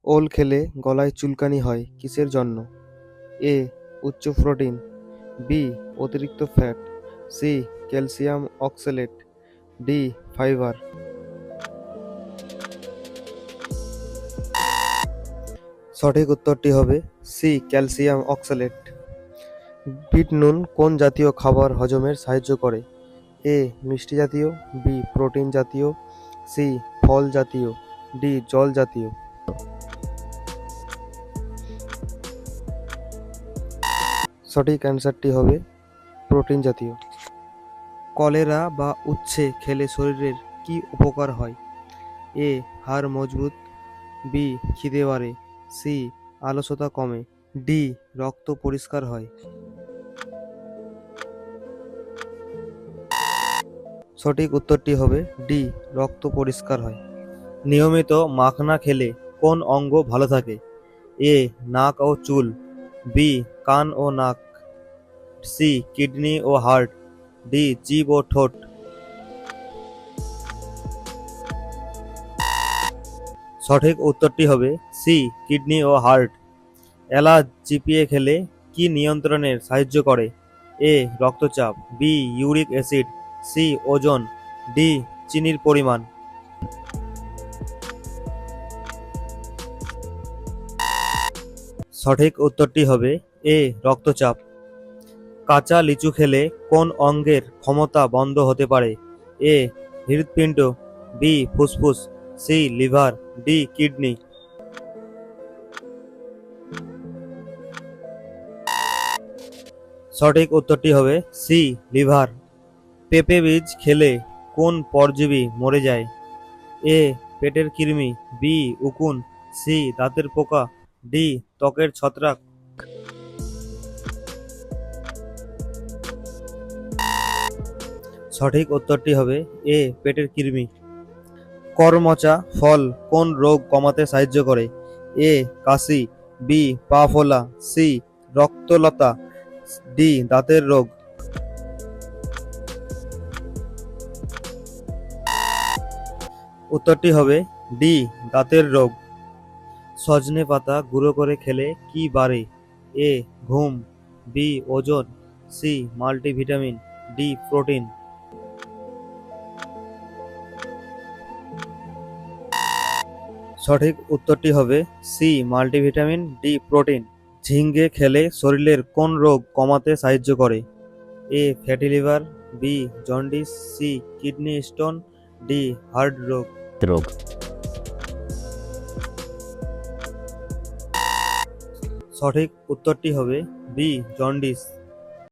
ওল খেলে গলায় চুলকানি হয় কিসের জন্য? এ. উচ্চ প্রোটিন, বি. অতিরিক্ত fat, C. Calcium oxalate, D. Fibre. সঠিক উত্তরটি হবে সি. Calcium oxalate. বিট নুন কোন জাতীয় খাবার হজমের সাহায্য করে? এ. মিষ্টি জাতীয়, বি. প্রোটিন জাতীয়, সি. ফল জাতীয়, ডি. জল জাতীয়। সঠিক অ্যান্সারটি হবে প্রোটিন জাতীয়। কলেরা বা উচ্ছে খেলে শরীরের কি উপকার হয়? এ. হাড় মজবুত, বি. খিদে বাড়ে, সি. অলসতা কমে, ডি. রক্ত পরিষ্কার হয়। সঠিক উত্তরটি হবে ডি. রক্ত পরিষ্কার হয়। নিয়মিত মাখনা খেলে কোন অঙ্গ ভালো থাকে? এ. নাক ও চুল, বি. কান ও নাক, সি. কিডনি ও হার্ট, ডি. জিভ ও ঠোঁট। সঠিক উত্তরটি হবে সি. কিডনি ও হার্ট। এলাচ চিপিয়ে খেলে কি নিয়ন্ত্রণের সাহায্য করে? এ. রক্তচাপ, বি. Uric acid, C. ওজন, ডি. চিনির পরিমাণ। সঠিক উত্তরটি হবে এ. রক্তচাপ। কাঁচা লিচু খেলে কোন অঙ্গের ক্ষমতা বন্ধ হতে পারে? এ. হৃৎপিণ্ড, বি. ফুসফুস, সি. Liver, D. কিডনি। সঠিক উত্তরটি হবে সি. লিভার। পেঁপে বীজ খেলে কোন পরজীবী মরে যায়? এ. পেটের কৃমি, বি. উকুন, সি. দাঁতের পোকা, ডি. ত্বকের ছত্রাক। সঠিক উত্তরটি হবে এ. পেটের কৃমি। করমচা ফল কোন রোগ কমাতে সাহায্য করে? এ. কাশি, বি. পা ফোলা, সি. রক্তলতা, ডি. দাঁতের রোগ। উত্তরটি হবে ডি. দাঁতের রোগ। সজনে পাতা গুঁড়ো করে খেলে কি বাড়ে? এ. ঘুম, বি. ওজন, সি. Multivitamin, D. প্রোটিন। সঠিক উত্তরটি হবে সি. Multivitamin, D. প্রোটিন। ঝিঙ্গে খেলে শরীরের কোন রোগ কমাতে সাহায্য করে? A. Fatty liver, B. Jaundice, C. Kidney stone, D. Heart রোগ। রোগ। সঠিক উত্তরটি হবে বি. জন্ডিস।